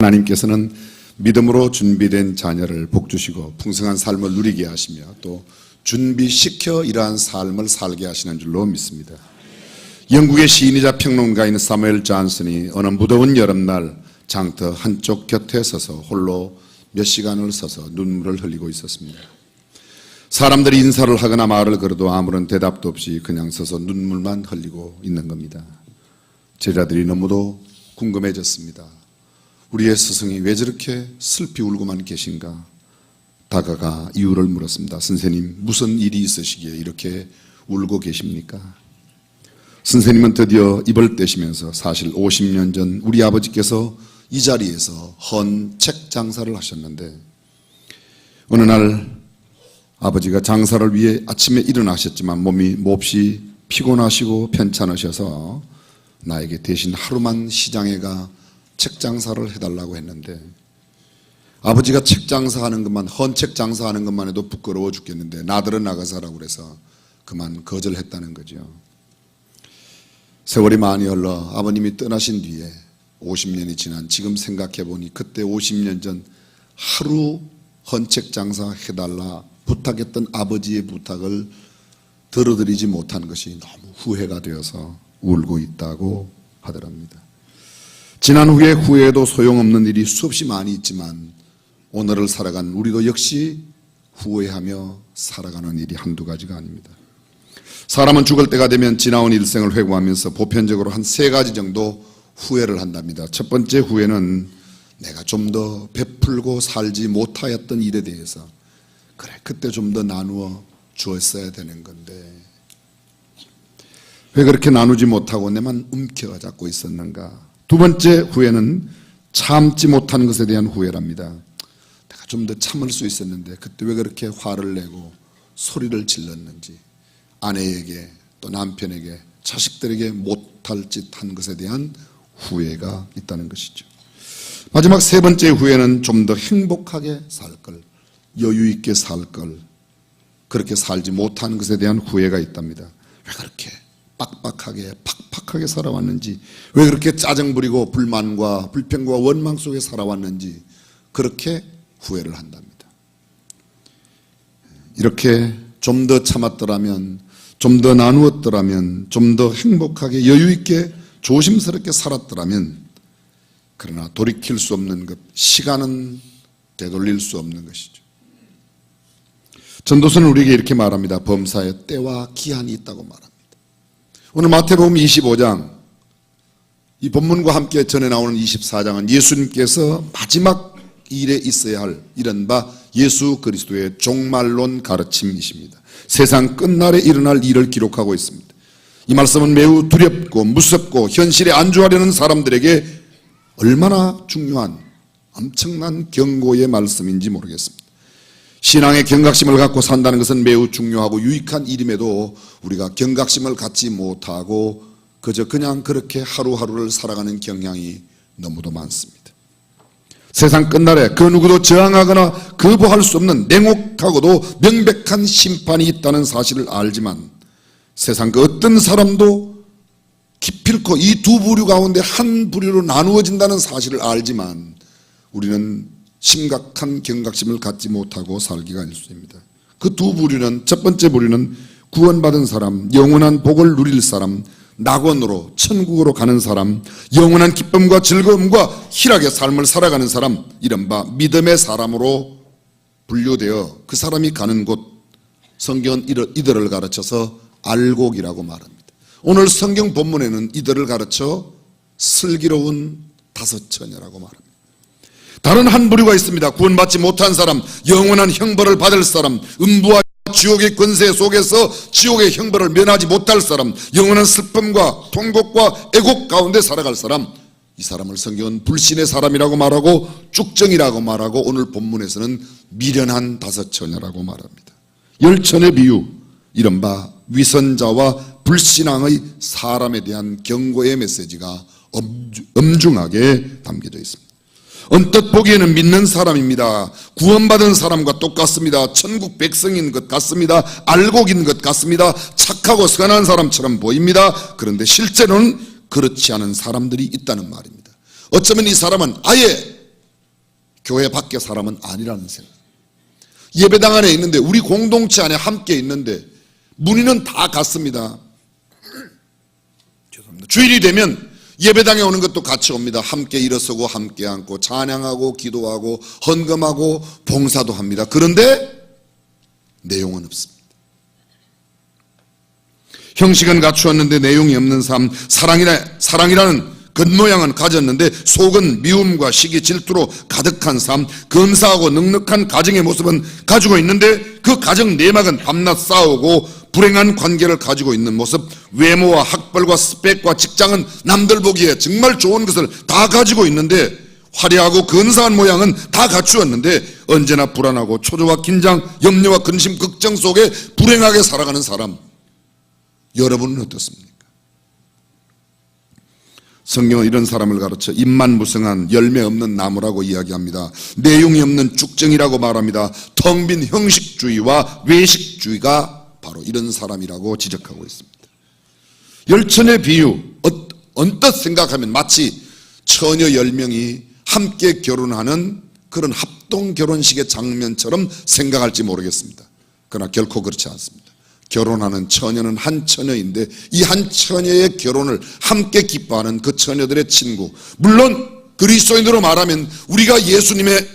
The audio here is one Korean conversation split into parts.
하나님께서는 믿음으로 준비된 자녀를 복주시고 풍성한 삶을 누리게 하시며 또 준비시켜 이러한 삶을 살게 하시는 줄로 믿습니다. 영국의 시인이자 평론가인 사무엘 존슨이 어느 무더운 여름날 장터 한쪽 곁에 서서 홀로 몇 시간을 서서 눈물을 흘리고 있었습니다. 사람들이 인사를 하거나 말을 걸어도 아무런 대답도 없이 그냥 서서 눈물만 흘리고 있는 겁니다. 제자들이 너무도 궁금해졌습니다. 우리의 스승이 왜 저렇게 슬피 울고만 계신가? 다가가 이유를 물었습니다. 선생님, 무슨 일이 있으시기에 이렇게 울고 계십니까? 선생님은 드디어 입을 떼시면서 사실 50년 전 우리 아버지께서 이 자리에서 헌 책 장사를 하셨는데 어느 날 아버지가 장사를 위해 아침에 일어나셨지만 몸이 몹시 피곤하시고 편찮으셔서 나에게 대신 하루만 시장에 가 책 장사를 해달라고 했는데 아버지가 책 장사하는 것만, 헌 책 장사하는 것만 해도 부끄러워 죽겠는데 나들어 나가서 하라고 그래서 그만 거절했다는 거죠. 세월이 많이 흘러 아버님이 떠나신 뒤에 50년이 지난 지금 생각해 보니 그때 50년 전 하루 헌 책 장사 해달라 부탁했던 아버지의 부탁을 들어드리지 못한 것이 너무 후회가 되어서 울고 있다고 하더랍니다. 지난 후에 후회해도 소용없는 일이 수없이 많이 있지만 오늘을 살아간 우리도 역시 후회하며 살아가는 일이 한두 가지가 아닙니다. 사람은 죽을 때가 되면 지나온 일생을 회고하면서 보편적으로 한 3가지 정도 후회를 한답니다. 첫 번째 후회는 내가 좀 더 베풀고 살지 못하였던 일에 대해서 그래 그때 좀 더 나누어 주었어야 되는 건데 왜 그렇게 나누지 못하고 내만 움켜잡고 있었는가. 두 번째 후회는 참지 못한 것에 대한 후회랍니다. 내가 좀 더 참을 수 있었는데 그때 왜 그렇게 화를 내고 소리를 질렀는지 아내에게 또 남편에게 자식들에게 못할 짓 한 것에 대한 후회가 있다는 것이죠. 마지막 3번째 후회는 좀 더 행복하게 살 걸, 여유 있게 살 걸, 그렇게 살지 못한 것에 대한 후회가 있답니다. 왜 그렇게 빡빡하게 팍팍하게 살아왔는지, 왜 그렇게 짜증 부리고 불만과 불평과 원망 속에 살아왔는지 그렇게 후회를 한답니다. 이렇게 좀 더 참았더라면, 좀 더 나누었더라면, 좀 더 행복하게 여유 있게 조심스럽게 살았더라면, 그러나 돌이킬 수 없는 것, 시간은 되돌릴 수 없는 것이죠. 전도서는 우리에게 이렇게 말합니다. 범사에 때와 기한이 있다고 말합니다. 오늘 마태복음 25장, 이 본문과 함께 전에 나오는 24장은 예수님께서 마지막 일에 있어야 할 이른바 예수 그리스도의 종말론 가르침이십니다. 세상 끝날에 일어날 일을 기록하고 있습니다. 이 말씀은 매우 두렵고 무섭고 현실에 안주하려는 사람들에게 얼마나 중요한 엄청난 경고의 말씀인지 모르겠습니다. 신앙의 경각심을 갖고 산다는 것은 매우 중요하고 유익한 일임에도 우리가 경각심을 갖지 못하고 그저 그냥 그렇게 하루하루를 살아가는 경향이 너무도 많습니다. 세상 끝날에 그 누구도 저항하거나 거부할 수 없는 냉혹하고도 명백한 심판이 있다는 사실을 알지만 세상 그 어떤 사람도 기필코 이 두 부류 가운데 한 부류로 나누어진다는 사실을 알지만 우리는 심각한 경각심을 갖지 못하고 살기가 일쑤입니다. 그 두 부류는, 첫 번째 부류는 구원받은 사람, 영원한 복을 누릴 사람, 낙원으로 천국으로 가는 사람, 영원한 기쁨과 즐거움과 희락의 삶을 살아가는 사람, 이른바 믿음의 사람으로 분류되어 그 사람이 가는 곳, 성경은 이들을 가르쳐서 알곡이라고 말합니다. 오늘 성경 본문에는 이들을 가르쳐 슬기로운 5처녀라고 말합니다. 다른 한 부류가 있습니다. 구원받지 못한 사람, 영원한 형벌을 받을 사람, 음부와 지옥의 권세 속에서 지옥의 형벌을 면하지 못할 사람, 영원한 슬픔과 통곡과 애곡 가운데 살아갈 사람, 이 사람을 성경은 불신의 사람이라고 말하고 쭉정이라고 말하고 오늘 본문에서는 미련한 5처녀라고 말합니다. 10처녀 비유, 이른바 위선자와 불신앙의 사람에 대한 경고의 메시지가 엄중하게 담겨져 있습니다. 언뜻 보기에는 믿는 사람입니다. 구원받은 사람과 똑같습니다. 천국 백성인 것 같습니다. 알곡인 것 같습니다. 착하고 선한 사람처럼 보입니다. 그런데 실제로는 그렇지 않은 사람들이 있다는 말입니다. 어쩌면 이 사람은 아예 교회 밖의 사람은 아니라는 생각. 예배당 안에 있는데, 우리 공동체 안에 함께 있는데 문의는 다 같습니다. 죄송합니다. 주일이 되면 예배당에 오는 것도 같이 옵니다. 함께 일어서고 함께 앉고 찬양하고 기도하고 헌금하고 봉사도 합니다. 그런데 내용은 없습니다. 형식은 갖추었는데 내용이 없는 삶, 사랑이라는 겉모양은 가졌는데 속은 미움과 시기, 질투로 가득한 삶, 검사하고 넉넉한 가정의 모습은 가지고 있는데 그 가정 내막은 밤낮 싸우고 불행한 관계를 가지고 있는 모습, 외모와 학벌과 스펙과 직장은 남들 보기에 정말 좋은 것을 다 가지고 있는데 화려하고 근사한 모양은 다 갖추었는데 언제나 불안하고 초조와 긴장, 염려와 근심, 걱정 속에 불행하게 살아가는 사람, 여러분은 어떻습니까? 성경은 이런 사람을 가르쳐 입만무성한 열매 없는 나무라고 이야기합니다. 내용이 없는 쭉정이라고 말합니다. 텅 빈 형식주의와 외식주의가 바로 이런 사람이라고 지적하고 있습니다. 열천의 비유, 언뜻 생각하면 마치 처녀 10명이 함께 결혼하는 그런 합동 결혼식의 장면처럼 생각할지 모르겠습니다. 그러나 결코 그렇지 않습니다. 결혼하는 처녀는 한 처녀인데 이 한 처녀의 결혼을 함께 기뻐하는 그 처녀들의 친구, 물론 그리스도인으로 말하면 우리가 예수님의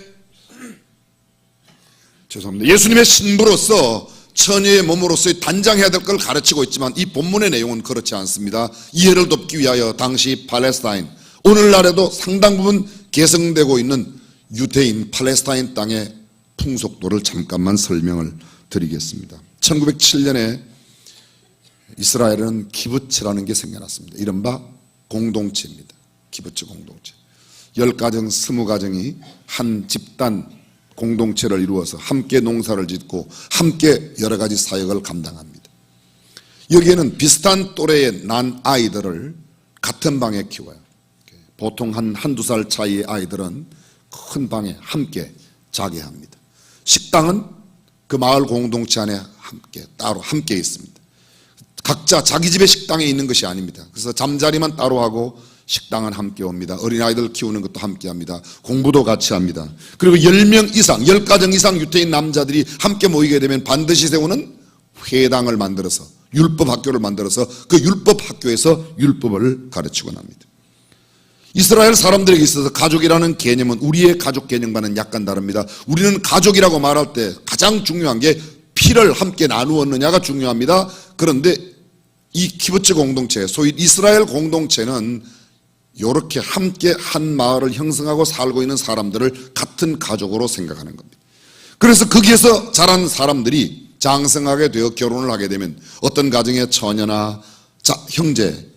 신부로서 처녀의 몸으로서의 단장해야 될 걸 가르치고 있지만 이 본문의 내용은 그렇지 않습니다. 이해를 돕기 위하여 당시 팔레스타인, 오늘날에도 상당 부분 계승되고 있는 유대인 팔레스타인 땅의 풍속도를 잠깐만 설명을 드리겠습니다. 1907년에 이스라엘은 키부츠라는 게 생겨났습니다. 이른바 공동체입니다. 키부츠 공동체. 10가정, 20가정이 한 집단 공동체를 이루어서 함께 농사를 짓고 함께 여러 가지 사역을 감당합니다. 여기에는 비슷한 또래의 난 아이들을 같은 방에 키워요. 보통 한두 살 차이의 아이들은 큰 방에 함께 자게 합니다. 식당은 그 마을 공동체 안에 따로 함께 있습니다. 각자 자기 집의 식당에 있는 것이 아닙니다. 그래서 잠자리만 따로 하고 식당은 함께 옵니다. 어린아이들 키우는 것도 함께 합니다. 공부도 같이 합니다. 그리고 10명 이상, 10가정 이상 유태인 남자들이 함께 모이게 되면 반드시 세우는 회당을 만들어서 율법학교를 만들어서 그 율법학교에서 율법을 가르치곤 합니다. 이스라엘 사람들에게 있어서 가족이라는 개념은 우리의 가족 개념과는 약간 다릅니다. 우리는 가족이라고 말할 때 가장 중요한 게 피를 함께 나누었느냐가 중요합니다. 그런데 이 키부츠 공동체, 소위 이스라엘 공동체는 이렇게 함께 한 마을을 형성하고 살고 있는 사람들을 같은 가족으로 생각하는 겁니다. 그래서 거기에서 자란 사람들이 장성하게 되어 결혼을 하게 되면 어떤 가정의 처녀나 형제,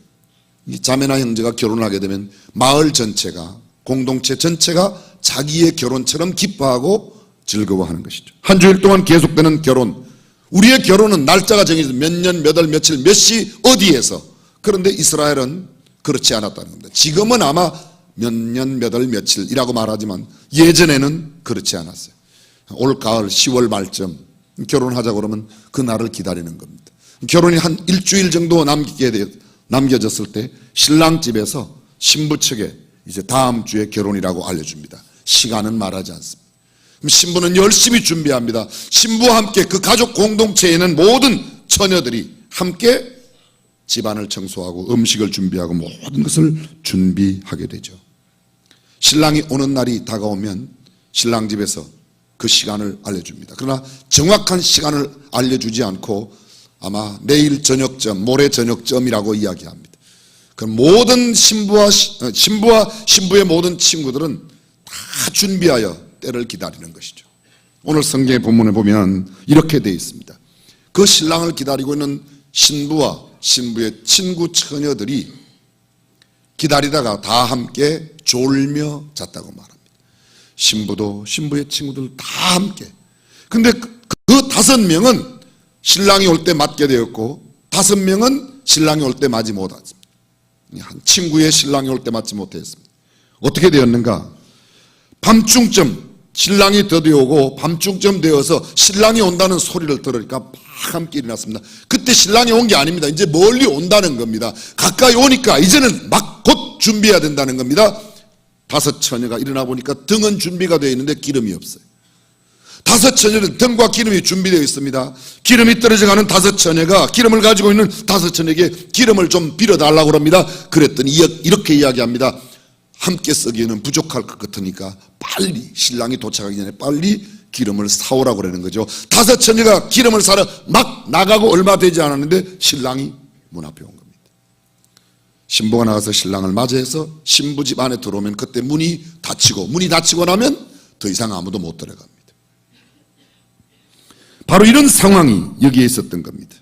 자매나 형제가 결혼을 하게 되면 마을 전체가, 공동체 전체가 자기의 결혼처럼 기뻐하고 즐거워하는 것이죠. 한 주일 동안 계속되는 결혼, 우리의 결혼은 날짜가 정해져 몇 년, 몇 월, 며칠, 몇 시, 어디에서. 그런데 이스라엘은 그렇지 않았다는 겁니다. 지금은 아마 몇 년, 몇 월, 며칠이라고 말하지만 예전에는 그렇지 않았어요. 올 가을 10월 말쯤 결혼하자고 그러면 그 날을 기다리는 겁니다. 결혼이 한 일주일 정도 남겨졌을 때 신랑 집에서 신부 측에 이제 다음 주에 결혼이라고 알려줍니다. 시간은 말하지 않습니다. 그럼 신부는 열심히 준비합니다. 신부와 함께 그 가족 공동체에 있는 모든 처녀들이 함께 집안을 청소하고 음식을 준비하고 모든 것을 준비하게 되죠. 신랑이 오는 날이 다가오면 신랑 집에서 그 시간을 알려줍니다. 그러나 정확한 시간을 알려주지 않고 아마 내일 저녁쯤, 모레 저녁쯤이라고 이야기합니다. 그 모든 신부와 신부의 모든 친구들은 다 준비하여 때를 기다리는 것이죠. 오늘 성경의 본문에 보면 이렇게 되어 있습니다. 그 신랑을 기다리고 있는 신부와 신부의 친구 처녀들이 기다리다가 다 함께 졸며 잤다고 말합니다. 신부도 신부의 친구들 다 함께. 근데 그 5명은 신랑이 올 때 맞게 되었고 5명은 신랑이 올 때 맞지 못했습니다. 한 친구의 신랑이 올 때 맞지 못했습니다. 어떻게 되었는가? 밤중쯤 신랑이 더디오고 밤중쯤 되어서 신랑이 온다는 소리를 들으니까 막 함께 일어났습니다. 그때 신랑이 온 게 아닙니다. 이제 멀리 온다는 겁니다. 가까이 오니까 이제는 막 곧 준비해야 된다는 겁니다. 다섯 처녀가 일어나 보니까 등은 준비가 되어 있는데 기름이 없어요. 다섯 처녀는 등과 기름이 준비되어 있습니다. 기름이 떨어져가는 다섯 처녀가 기름을 가지고 있는 다섯 처녀에게 기름을 좀 빌어달라고 합니다. 그랬더니 이렇게 이야기합니다. 함께 쓰기에는 부족할 것 같으니까 빨리, 신랑이 도착하기 전에 빨리 기름을 사오라고 그러는 거죠. 다섯 처녀가 기름을 사러 막 나가고 얼마 되지 않았는데 신랑이 문 앞에 온 겁니다. 신부가 나가서 신랑을 맞이해서 신부 집 안에 들어오면 그때 문이 닫히고 나면 더 이상 아무도 못 들어갑니다. 바로 이런 상황이 여기에 있었던 겁니다.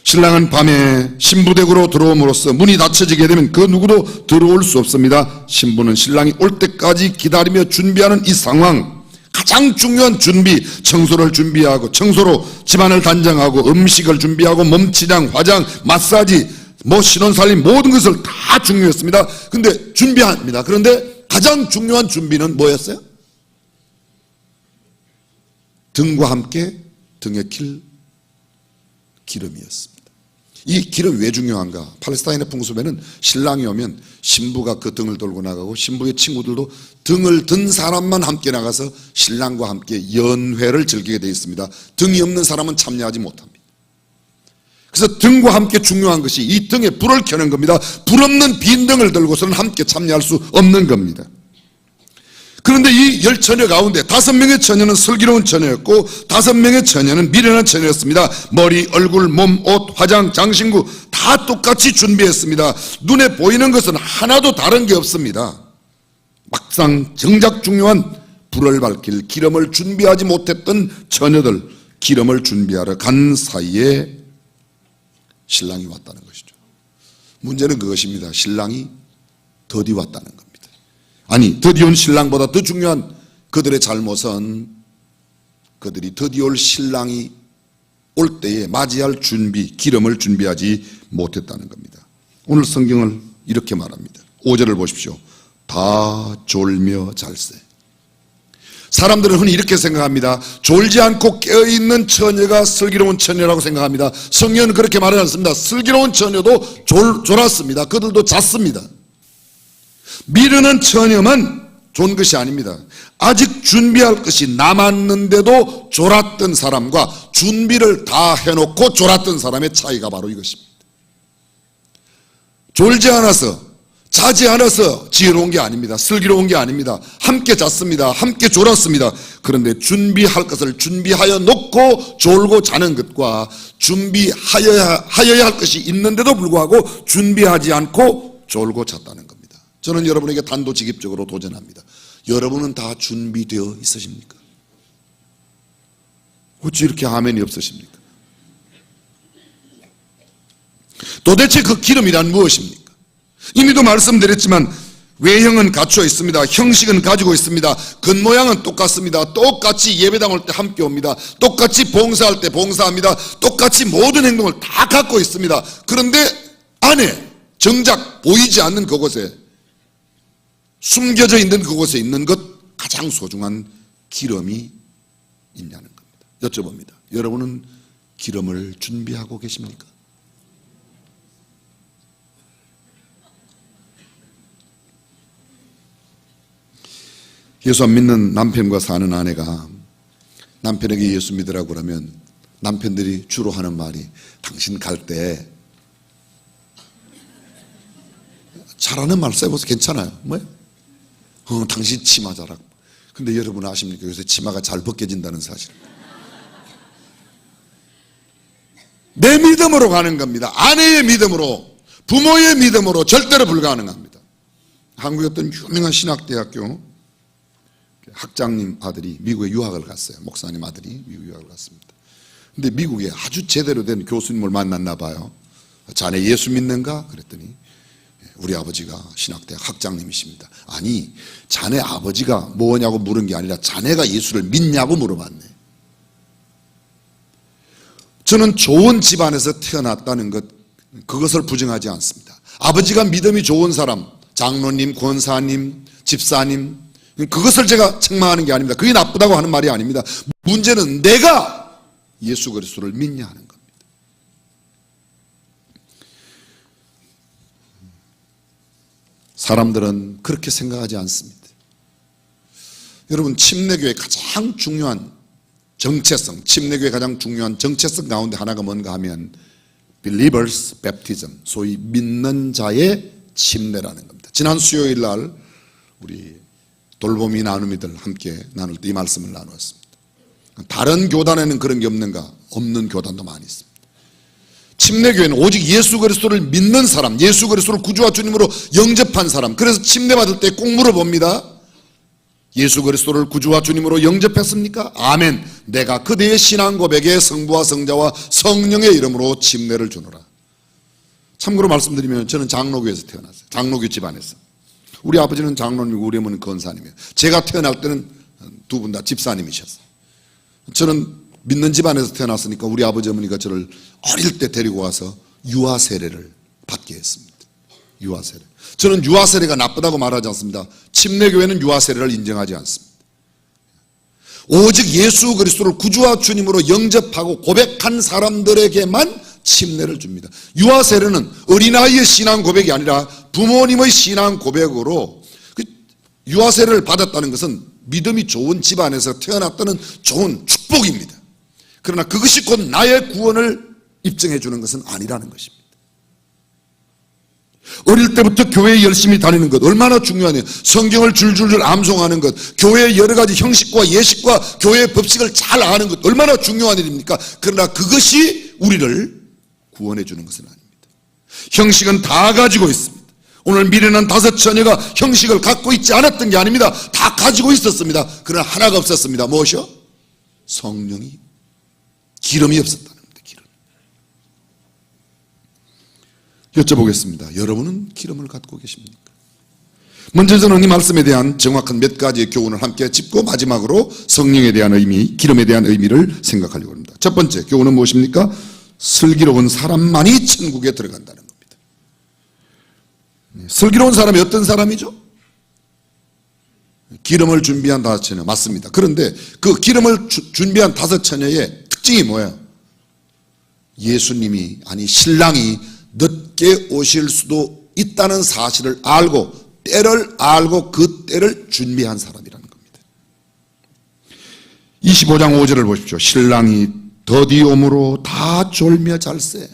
신랑은 밤에 신부댁으로 들어옴으로써 문이 닫혀지게 되면 그 누구도 들어올 수 없습니다. 신부는 신랑이 올 때까지 기다리며 준비하는 이 상황, 가장 중요한 준비, 청소를 준비하고 청소로 집안을 단장하고 음식을 준비하고 몸치장, 화장, 마사지, 신혼살림 모든 것을 다 중요했습니다. 근데 준비합니다. 그런데 가장 중요한 준비는 뭐였어요? 등과 함께 등에 킬 기름이었습니다. 이 기름이 왜 중요한가? 팔레스타인의 풍습에는 신랑이 오면 신부가 그 등을 돌고 나가고 신부의 친구들도 등을 든 사람만 함께 나가서 신랑과 함께 연회를 즐기게 되어 있습니다. 등이 없는 사람은 참여하지 못합니다. 그래서 등과 함께 중요한 것이 이 등에 불을 켜는 겁니다. 불 없는 빈 등을 들고서는 함께 참여할 수 없는 겁니다. 그런데 이 10처녀 가운데 5명의 처녀는 슬기로운 처녀였고 5명의 처녀는 미련한 처녀였습니다. 머리, 얼굴, 몸, 옷, 화장, 장신구 다 똑같이 준비했습니다. 눈에 보이는 것은 하나도 다른 게 없습니다. 막상 정작 중요한 불을 밝힐 기름을 준비하지 못했던 처녀들, 기름을 준비하러 간 사이에 신랑이 왔다는 것이죠. 문제는 그것입니다. 신랑이 더디 왔다는 겁니다. 아니, 더디 온 신랑보다 더 중요한 그들의 잘못은 그들이 더디 올 신랑이 올 때에 맞이할 준비, 기름을 준비하지 못했다는 겁니다. 오늘 성경을 이렇게 말합니다. 5절을 보십시오. 다 졸며 잘세. 사람들은 흔히 이렇게 생각합니다. 졸지 않고 깨어있는 처녀가 슬기로운 처녀라고 생각합니다. 성경은 그렇게 말하지 않습니다. 슬기로운 처녀도 졸았습니다. 그들도 잤습니다. 미련한 처녀만 존 것이 아닙니다. 아직 준비할 것이 남았는데도 졸았던 사람과 준비를 다 해놓고 졸았던 사람의 차이가 바로 이것입니다. 졸지 않아서, 자지 않아서 지혜로운 게 아닙니다. 슬기로운 게 아닙니다. 함께 잤습니다. 함께 졸았습니다. 그런데 준비할 것을 준비하여 놓고 졸고 자는 것과 준비하여야 할 것이 있는데도 불구하고 준비하지 않고 졸고 잤다는 겁니다. 저는 여러분에게 단도직입적으로 도전합니다. 여러분은 다 준비되어 있으십니까? 어찌 이렇게 아멘이 없으십니까? 도대체 그 기름이란 무엇입니까? 이미도 말씀드렸지만 외형은 갖추어 있습니다. 형식은 가지고 있습니다. 겉모양은 똑같습니다. 똑같이 예배당 올 때 함께 옵니다. 똑같이 봉사할 때 봉사합니다. 똑같이 모든 행동을 다 갖고 있습니다. 그런데 안에 정작 보이지 않는 그곳에, 숨겨져 있는 그곳에 있는 것, 가장 소중한 기름이 있냐는 겁니다. 여쭤봅니다. 여러분은 기름을 준비하고 계십니까? 예수 안 믿는 남편과 사는 아내가 남편에게 예수 믿으라고 그러면 남편들이 주로 하는 말이, 당신 갈 때 잘하는 말 써보세요. 괜찮아요. 뭐예요? 당신 치마 자락. 근데 여러분 아십니까? 요새 치마가 잘 벗겨진다는 사실. 내 믿음으로 가는 겁니다. 아내의 믿음으로, 부모의 믿음으로 절대로 불가능합니다. 한국의 어떤 유명한 신학대학교 학장님 아들이 미국에 유학을 갔어요. 목사님 아들이 미국 유학을 갔습니다. 근데 미국에 아주 제대로 된 교수님을 만났나 봐요. 자네 예수 믿는가? 그랬더니 우리 아버지가 신학대학 학장님이십니다. 아니, 자네 아버지가 뭐냐고 물은 게 아니라 자네가 예수를 믿냐고 물어봤네. 저는 좋은 집안에서 태어났다는 것, 그것을 부정하지 않습니다. 아버지가 믿음이 좋은 사람, 장로님, 권사님, 집사님, 그것을 제가 책망하는 게 아닙니다. 그게 나쁘다고 하는 말이 아닙니다. 문제는 내가 예수 그리스도를 믿냐 하는 겁니다. 사람들은 그렇게 생각하지 않습니다. 여러분, 침례교회 가장 중요한 정체성, 침례교회 가장 중요한 정체성 가운데 하나가 뭔가 하면 Believers Baptism, 소위 믿는 자의 침례라는 겁니다. 지난 수요일 날 우리 돌보미 나눔이들 함께 나눌 때 이 말씀을 나누었습니다. 다른 교단에는 그런 게 없는가? 없는 교단도 많이 있습니다. 침례교회는 오직 예수 그리스도를 믿는 사람, 예수 그리스도를 구주와 주님으로 영접한 사람, 그래서 침례받을 때 꼭 물어봅니다. 예수 그리스도를 구주와 주님으로 영접했습니까? 아멘. 내가 그대의 신앙 고백에 성부와 성자와 성령의 이름으로 침례를 주노라. 참고로 말씀드리면 저는 장로교에서 태어났어요. 장로교 집안에서. 우리 아버지는 장로님이고 우리 어머니는 권사님이에요. 제가 태어날 때는 두 분 다 집사님이셨어요. 저는 믿는 집안에서 태어났으니까 우리 아버지 어머니가 저를 어릴 때 데리고 와서 유아 세례를 받게 했습니다. 유아 세례. 저는 유아 세례가 나쁘다고 말하지 않습니다. 침례교회는 유아 세례를 인정하지 않습니다. 오직 예수 그리스도를 구주와 주님으로 영접하고 고백한 사람들에게만 침례를 줍니다. 유아 세례는 어린아이의 신앙 고백이 아니라 부모님의 신앙 고백으로, 유아 세례를 받았다는 것은 믿음이 좋은 집안에서 태어났다는 좋은 축복입니다. 그러나 그것이 곧 나의 구원을 입증해 주는 것은 아니라는 것입니다. 어릴 때부터 교회에 열심히 다니는 것 얼마나 중요하네요. 성경을 줄줄줄 암송하는 것, 교회의 여러 가지 형식과 예식과 교회의 법칙을 잘 아는 것 얼마나 중요한 일입니까? 그러나 그것이 우리를 구원해 주는 것은 아닙니다. 형식은 다 가지고 있습니다. 오늘 미련한 5 처녀가 형식을 갖고 있지 않았던 게 아닙니다. 다 가지고 있었습니다. 그러나 하나가 없었습니다. 무엇이요? 성령이, 기름이 없었다는 겁니다. 기름. 여쭤보겠습니다. 여러분은 기름을 갖고 계십니까? 먼저 저는 이 말씀에 대한 정확한 몇 가지의 교훈을 함께 짚고 마지막으로 성령에 대한 의미, 기름에 대한 의미를 생각하려고 합니다. 첫 번째 교훈은 무엇입니까? 슬기로운 사람만이 천국에 들어간다는 겁니다. 슬기로운 사람이 어떤 사람이죠? 기름을 준비한 5 처녀, 맞습니다. 그런데 그 기름을 준비한 5 처녀의 특징이 뭐예요? 예수님이, 아니 신랑이 늦게 오실 수도 있다는 사실을 알고, 때를 알고 그 때를 준비한 사람이라는 겁니다. 25장 5절을 보십시오. 신랑이 더디 오므로 다 졸며 잘세.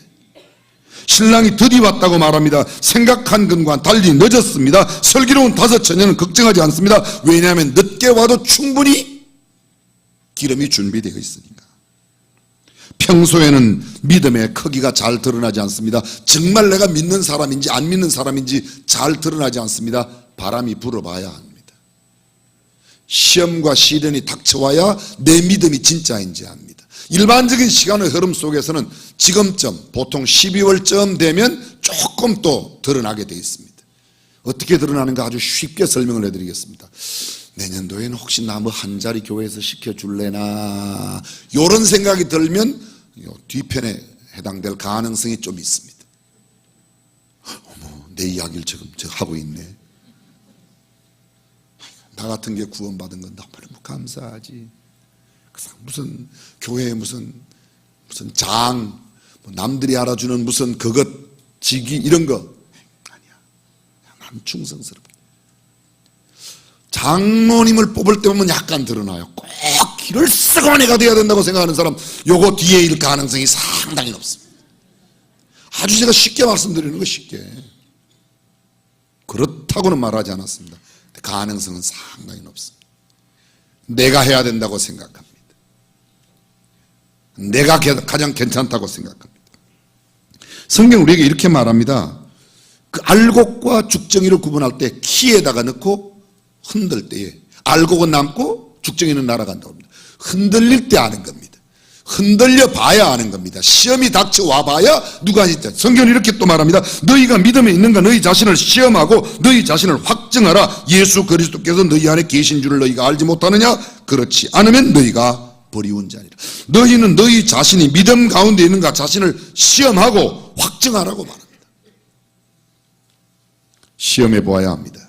신랑이 더디 왔다고 말합니다. 생각한 것과 달리 늦었습니다. 슬기로운 5 처녀는 걱정하지 않습니다. 왜냐하면 늦게 와도 충분히 기름이 준비되어 있으니까. 평소에는 믿음의 크기가 잘 드러나지 않습니다. 정말 내가 믿는 사람인지 안 믿는 사람인지 잘 드러나지 않습니다. 바람이 불어봐야 합니다. 시험과 시련이 닥쳐와야 내 믿음이 진짜인지 압니다. 일반적인 시간의 흐름 속에서는 지금쯤 보통 12월쯤 되면 조금 또 드러나게 되어 있습니다. 어떻게 드러나는가 아주 쉽게 설명을 해드리겠습니다. 내년도에는 혹시 나 뭐 한 자리 교회에서 시켜줄래나, 이런 생각이 들면 뒤편에 해당될 가능성이 좀 있습니다. 어머, 내 이야기를 지금 하고 있네. 나 같은 게 구원받은 건 너무 감사하지. 무슨 교회에 무슨 장, 남들이 알아주는 무슨 그것, 직위 이런 거 아니야. 난 충성스럽게. 장로님을 뽑을 때 보면 약간 드러나요. 꼭 길을 쓰고 내가 돼야 된다고 생각하는 사람, 요거 뒤에 일 가능성이 상당히 높습니다. 아주 제가 쉽게 말씀드리는 거 쉽게. 그렇다고는 말하지 않았습니다. 가능성은 상당히 높습니다. 내가 해야 된다고 생각합니다. 내가 가장 괜찮다고 생각합니다. 성경 우리에게 이렇게 말합니다. 그 알곡과 죽정이를 구분할 때 키에다가 넣고 흔들 때에 알곡은 남고 죽정이는 날아간다고 합니다. 흔들릴 때 아는 겁니다. 흔들려 봐야 아는 겁니다. 시험이 닥쳐와 봐야 누가 진짜. 성경은 이렇게 또 말합니다. 너희가 믿음에 있는가 너희 자신을 시험하고 너희 자신을 확증하라. 예수 그리스도께서 너희 안에 계신 줄을 너희가 알지 못하느냐? 그렇지 않으면 너희가 버리운 자니라. 너희는 너희 자신이 믿음 가운데 있는가 자신을 시험하고 확증하라고 말합니다. 시험해 보아야 합니다.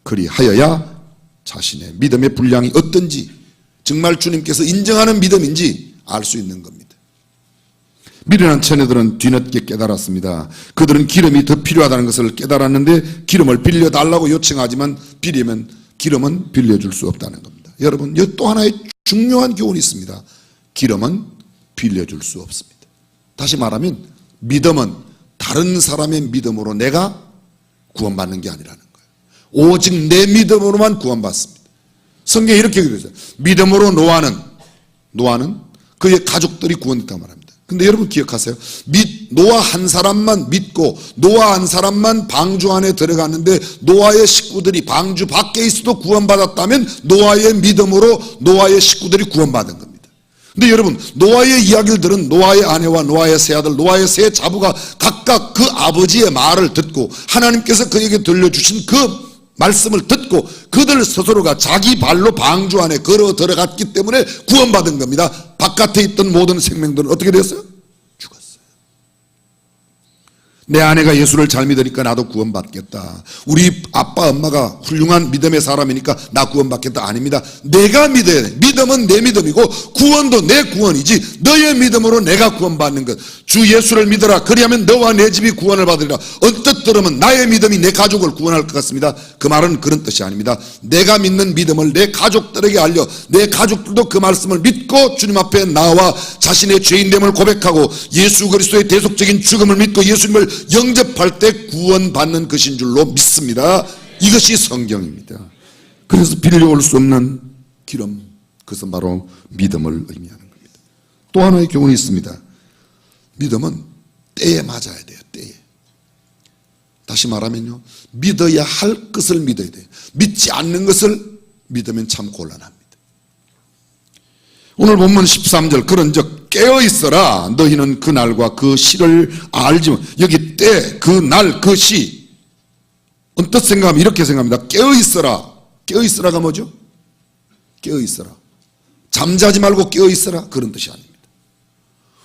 그리하여야 자신의 믿음의 분량이 어떤지, 정말 주님께서 인정하는 믿음인지 알 수 있는 겁니다. 미련한 처녀들은 뒤늦게 깨달았습니다. 그들은 기름이 더 필요하다는 것을 깨달았는데 기름을 빌려달라고 요청하지만 빌리면 기름은 빌려줄 수 없다는 겁니다. 여러분, 여기 또 하나의 중요한 교훈이 있습니다. 기름은 빌려줄 수 없습니다. 다시 말하면 믿음은 다른 사람의 믿음으로 내가 구원받는 게 아니라는 거예요. 오직 내 믿음으로만 구원받습니다. 성경에 이렇게 그랬어요. 믿음으로 노아는 그의 가족들이 구원됐다고 말합니다. 근데 여러분 기억하세요. 노아 한 사람만 믿고 노아 한 사람만 방주 안에 들어갔는데 노아의 식구들이 방주 밖에 있어도 구원받았다면 노아의 믿음으로 노아의 식구들이 구원받은 겁니다. 근데 여러분, 노아의 이야기를 들은 노아의 아내와 노아의 세 아들, 노아의 세 자부가 각각 그 아버지의 말을 듣고 하나님께서 그에게 들려주신 그 말씀을 듣고 그들 스스로가 자기 발로 방주 안에 걸어 들어갔기 때문에 구원받은 겁니다. 바깥에 있던 모든 생명들은 어떻게 됐어요? 죽었어요. 내 아내가 예수를 잘 믿으니까 나도 구원받겠다. 우리 아빠 엄마가 훌륭한 믿음의 사람이니까 나 구원받겠다. 아닙니다. 내가 믿어야 돼. 믿음은 내 믿음이고 구원도 내 구원이지 너의 믿음으로 내가 구원받는 것. 주 예수를 믿어라. 그리하면 너와 내 집이 구원을 받으리라. 언뜻 들으면 나의 믿음이 내 가족을 구원할 것 같습니다. 그 말은 그런 뜻이 아닙니다. 내가 믿는 믿음을 내 가족들에게 알려 내 가족들도 그 말씀을 믿고 주님 앞에 나와 자신의 죄인됨을 고백하고 예수 그리스도의 대속적인 죽음을 믿고 예수님을 영접할 때 구원받는 것인 줄로 믿습니다. 이것이 성경입니다. 그래서 빌려올 수 없는 기름, 그것은 바로 믿음을 의미하는 겁니다. 또 하나의 교훈이 있습니다. 믿음은 때에 맞아야 돼요. 때에. 다시 말하면요, 믿어야 할 것을 믿어야 돼요. 믿지 않는 것을 믿으면 참 곤란합니다. 오늘 본문 13절, 그런즉 깨어있어라. 너희는 그 날과 그 시를 알지. 여기 때, 그 날, 그 시. 언뜻 생각하면 이렇게 생각합니다. 깨어있어라. 깨어있어라가 뭐죠? 깨어있어라. 잠자지 말고 깨어있어라. 그런 뜻이 아닙니다.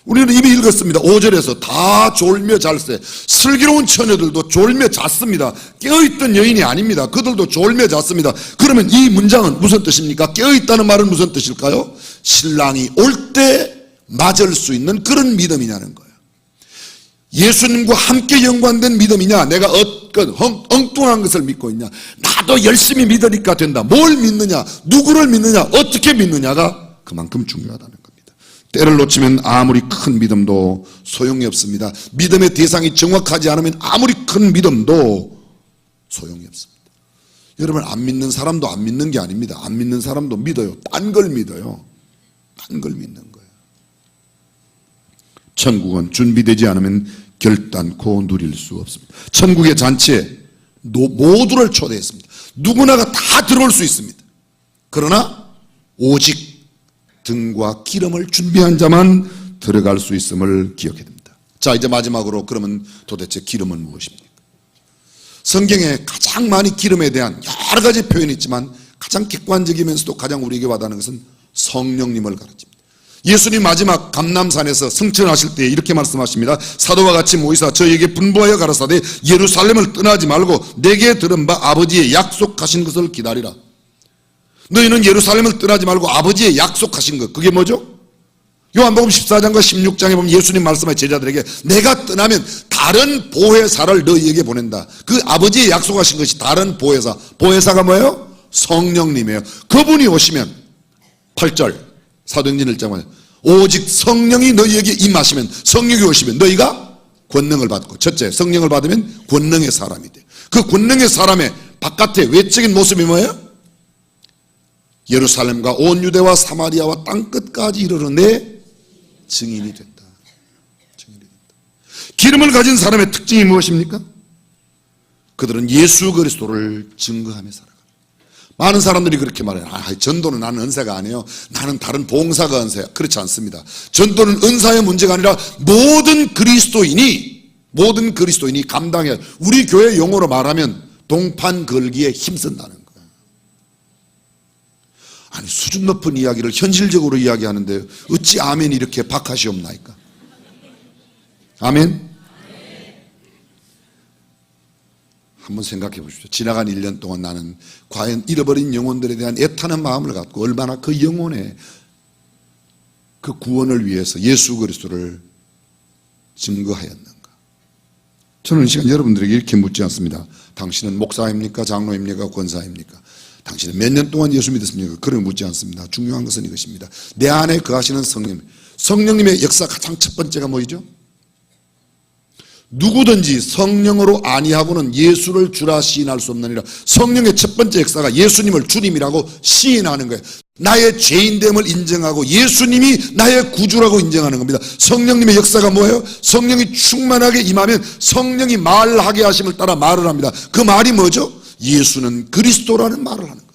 우리는 이미 읽었습니다. 5절에서 다 졸며 잘세. 슬기로운 처녀들도 졸며 잤습니다. 깨어있던 여인이 아닙니다. 그들도 졸며 잤습니다. 그러면 이 문장은 무슨 뜻입니까? 깨어있다는 말은 무슨 뜻일까요? 신랑이 올 때 맞을 수 있는 그런 믿음이냐는 거예요. 예수님과 함께 연관된 믿음이냐, 내가 엉뚱한 것을 믿고 있냐, 나도 열심히 믿으니까 된다. 뭘 믿느냐, 누구를 믿느냐, 어떻게 믿느냐가 그만큼 중요하다는 겁니다. 때를 놓치면 아무리 큰 믿음도 소용이 없습니다. 믿음의 대상이 정확하지 않으면 아무리 큰 믿음도 소용이 없습니다. 여러분, 안 믿는 사람도 안 믿는 게 아닙니다. 안 믿는 사람도 믿어요. 딴 걸 믿어요. 딴 걸 믿는 거예요. 천국은 준비되지 않으면 결단코 누릴 수 없습니다. 천국의 잔치에 모두를 초대했습니다. 누구나가 다 들어올 수 있습니다. 그러나 오직 등과 기름을 준비한 자만 들어갈 수 있음을 기억해야 됩니다. 자, 이제 마지막으로 그러면 도대체 기름은 무엇입니까? 성경에 가장 많이 기름에 대한 여러 가지 표현이 있지만 가장 객관적이면서도 가장 우리에게 와닿는 것은 성령님을 가르칩니다. 예수님 마지막 감람산에서 승천하실 때 이렇게 말씀하십니다. 사도와 같이 모이사 저에게 분부하여 가라사대 예루살렘을 떠나지 말고 내게 들은 바 아버지의 약속하신 것을 기다리라. 너희는 예루살렘을 떠나지 말고 아버지의 약속하신 것, 그게 뭐죠? 요한복음 14장과 16장에 보면 예수님 말씀하신 제자들에게 내가 떠나면 다른 보혜사를 너희에게 보낸다. 그 아버지의 약속하신 것이 다른 보혜사. 보혜사가 뭐예요? 성령님이에요. 그분이 오시면 8절 사도행전 1장에 오직 성령이 너희에게 임하시면, 성령이 오시면 너희가 권능을 받고, 첫째 성령을 받으면 권능의 사람이 돼. 그 권능의 사람의 바깥의 외적인 모습이 뭐예요? 예루살렘과 온 유대와 사마리아와 땅끝까지 이르러 내 증인이 된다. 증인이 된다. 기름을 가진 사람의 특징이 무엇입니까? 그들은 예수 그리스도를 증거하며 살아갑니다. 많은 사람들이 그렇게 말해요. 전도는 나는 은사가 아니에요. 나는 다른 봉사가 은사야. 그렇지 않습니다. 전도는 은사의 문제가 아니라 모든 그리스도인이 감당해야, 우리 교회 용어로 말하면 동판 걸기에 힘쓴다는 거예요. 아니, 수준 높은 이야기를 현실적으로 이야기하는데 어찌 아멘 이렇게 박하시 없나이까? 아멘? 한번 생각해 보십시오. 지나간 1년 동안 나는 과연 잃어버린 영혼들에 대한 애타는 마음을 갖고 얼마나 그 영혼의 그 구원을 위해서 예수 그리스도를 증거하였는가? 저는 이 시간 여러분들에게 이렇게 묻지 않습니다. 당신은 목사입니까? 장로입니까? 권사입니까? 당신은 몇 년 동안 예수 믿었습니까? 그런 묻지 않습니다. 중요한 것은 이것입니다. 내 안에 거하시는 성령, 성령님의 역사 가장 첫 번째가 뭐이죠? 누구든지 성령으로 아니하고는 예수를 주라 시인할 수 없느니라. 성령의 첫 번째 역사가 예수님을 주님이라고 시인하는 거예요. 나의 죄인됨을 인정하고 예수님이 나의 구주라고 인정하는 겁니다. 성령님의 역사가 뭐예요? 성령이 충만하게 임하면 성령이 말하게 하심을 따라 말을 합니다. 그 말이 뭐죠? 예수는 그리스도라는 말을 하는 거예요.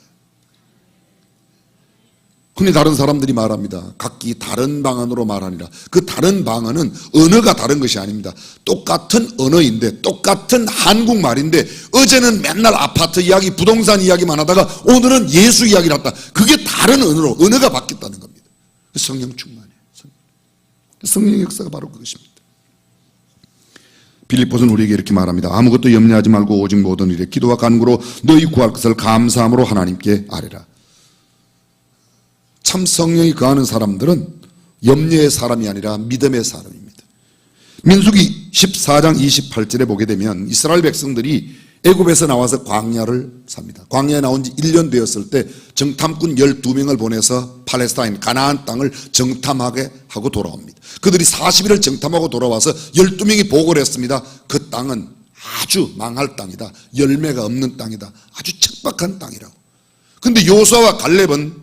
흔히 다른 사람들이 말합니다. 각기 다른 방언으로 말하니라. 그 다른 방언은 언어가 다른 것이 아닙니다. 똑같은 언어인데 똑같은 한국말인데 어제는 맨날 아파트 이야기, 부동산 이야기만 하다가 오늘은 예수 이야기를 했다. 그게 다른 언어로 언어가 바뀌었다는 겁니다. 성령 충만이에요. 성령의 역사가 바로 그것입니다. 빌립보서는 우리에게 이렇게 말합니다. 아무것도 염려하지 말고 오직 모든 일에 기도와 간구로 너희 구할 것을 감사함으로 하나님께 아뢰라. 참 성령이 거하는 사람들은 염려의 사람이 아니라 믿음의 사람입니다. 민수기 14장 28절에 보게 되면 이스라엘 백성들이 애굽에서 나와서 광야를 삽니다. 광야에 나온 지 1년 되었을 때 정탐꾼 12명을 보내서 팔레스타인 가나안 땅을 정탐하게 하고 돌아옵니다. 그들이 40일을 정탐하고 돌아와서 12명이 보고를 했습니다. 그 땅은 아주 망할 땅이다. 열매가 없는 땅이다. 아주 척박한 땅이라고. 근데 요수아와 갈렙은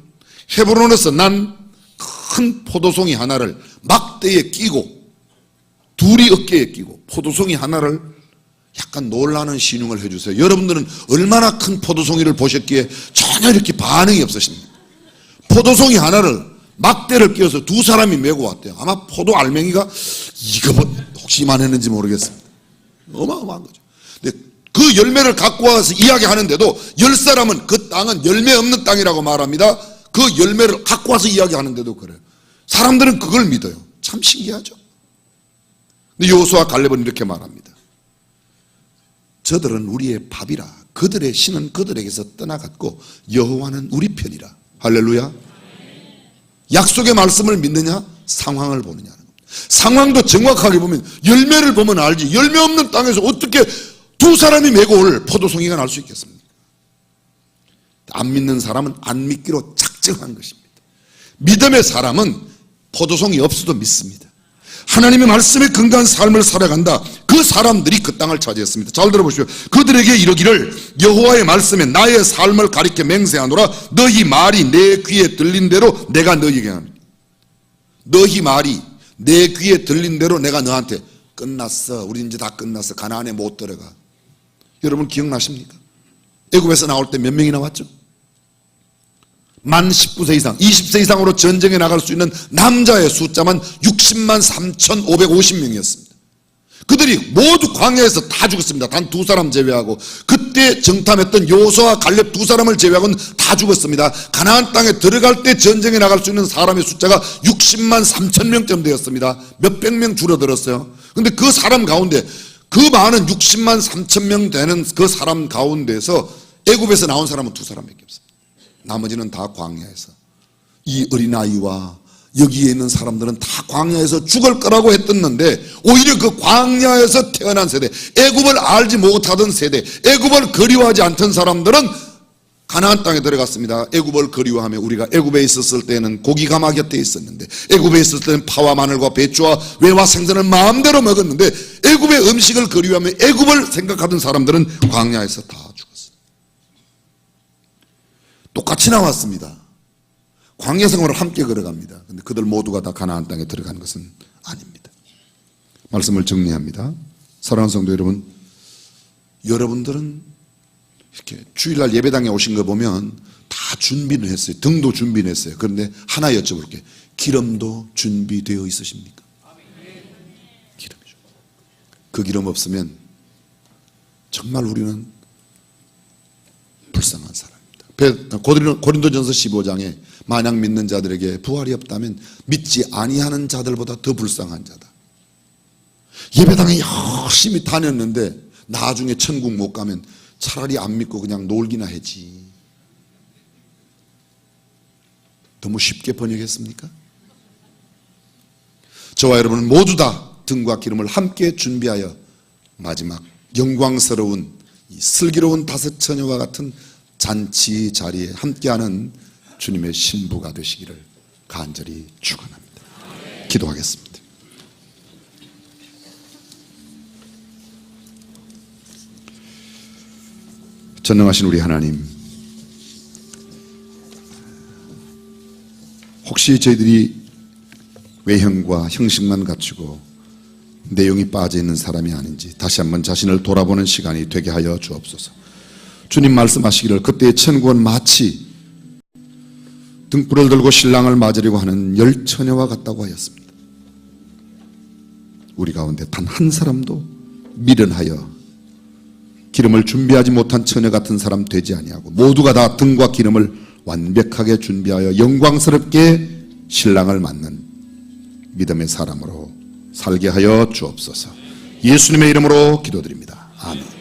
헤브론에서 난 큰 포도송이 하나를 막대에 끼고 둘이 어깨에 끼고 포도송이 하나를 약간 놀라는 신용을 해주세요. 여러분들은 얼마나 큰 포도송이를 보셨기에 전혀 이렇게 반응이 없으십니까? 포도송이 하나를 막대를 끼워서 두 사람이 메고 왔대요. 아마 포도 알맹이가 이거 혹시 이만했는지 모르겠습니다. 어마어마한 거죠. 근데 그 열매를 갖고 와서 이야기하는데도 10사람은 그 땅은 열매 없는 땅이라고 말합니다. 그 열매를 갖고 와서 이야기하는데도 그래요. 사람들은 그걸 믿어요. 참 신기하죠. 근데 여호수아 갈렙은 이렇게 말합니다. 저들은 우리의 밥이라. 그들의 신은 그들에게서 떠나갔고 여호와는 우리 편이라. 할렐루야. 약속의 말씀을 믿느냐 상황을 보느냐는 겁니다. 상황도 정확하게 보면 열매를 보면 알지. 열매 없는 땅에서 어떻게 두 사람이 메고 올 포도송이가 날 수 있겠습니까? 안 믿는 사람은 안 믿기로 작정한 것입니다. 믿음의 사람은 포도송이 없어도 믿습니다. 하나님의 말씀에 근거한 삶을 살아간다. 그 사람들이 그 땅을 차지했습니다. 잘 들어보십시오. 그들에게 이르기를 여호와의 말씀에 나의 삶을 가리켜 맹세하노라. 너희 말이 내 귀에 들린 대로 내가 너희에게 하노니. 너희 말이 내 귀에 들린 대로 내가 너한테. 끝났어. 우리 이제 다 끝났어. 가나안에 못 들어가. 여러분 기억나십니까? 애굽에서 나올 때 몇 명이 나왔죠? 만 19세 이상, 20세 이상으로 전쟁에 나갈 수 있는 남자의 숫자만 60만 3,550명이었습니다. 그들이 모두 광야에서 다 죽었습니다. 단 두 사람 제외하고. 그때 정탐했던 여호수아와 갈렙 두 사람을 제외하고는 다 죽었습니다. 가나안 땅에 들어갈 때 전쟁에 나갈 수 있는 사람의 숫자가 60만 3천 명쯤 되었습니다. 몇백 명 줄어들었어요. 그런데 그 사람 가운데 그 많은 60만 3천 명 되는 그 사람 가운데서 애굽에서 나온 사람은 두 사람밖에 없습니다. 나머지는 다 광야에서. 이 어린아이와 여기에 있는 사람들은 다 광야에서 죽을 거라고 했었는데 오히려 그 광야에서 태어난 세대, 애굽을 알지 못하던 세대, 애굽을 그리워하지 않던 사람들은 가나안 땅에 들어갔습니다. 애굽을 그리워하며 우리가 애굽에 있었을 때는 고기 가마 곁에 있었는데, 애굽에 있었을 때는 파와 마늘과 배추와 외와 생선을 마음대로 먹었는데, 애굽의 음식을 그리워하며 애굽을 생각하던 사람들은 광야에서 다 죽었어요. 똑같이 나왔습니다. 광야 생활을 함께 걸어갑니다. 근데 그들 모두가 다 가나안 땅에 들어간 것은 아닙니다. 말씀을 정리합니다. 사랑하는 성도 여러분, 여러분들은 이렇게 주일날 예배당에 오신 거 보면 다 준비는 했어요. 등도 준비는 했어요. 그런데 하나 여쭤볼게요. 기름도 준비되어 있으십니까? 기름이죠. 그 기름 없으면 정말 우리는 불쌍한 사람입니다. 고린도전서 15장에 만약 믿는 자들에게 부활이 없다면 믿지 아니하는 자들보다 더 불쌍한 자다. 예배당에 열심히 다녔는데 나중에 천국 못 가면 차라리 안 믿고 그냥 놀기나 했지. 너무 쉽게 번역했습니까? 저와 여러분은 모두 다 등과 기름을 함께 준비하여 마지막 영광스러운 이 슬기로운 다섯 처녀와 같은 잔치 자리에 함께하는 주님의 신부가 되시기를 간절히 축원합니다. 기도하겠습니다. 전능하신 우리 하나님, 혹시 저희들이 외형과 형식만 갖추고 내용이 빠져있는 사람이 아닌지 다시 한번 자신을 돌아보는 시간이 되게 하여 주옵소서. 주님 말씀하시기를 그때의 천국은 마치 등불을 들고 신랑을 맞으려고 하는 열 처녀와 같다고 하였습니다. 우리 가운데 단 한 사람도 미련하여 기름을 준비하지 못한 처녀 같은 사람 되지 아니하고 모두가 다 등과 기름을 완벽하게 준비하여 영광스럽게 신랑을 맞는 믿음의 사람으로 살게 하여 주옵소서. 예수님의 이름으로 기도드립니다. 아멘.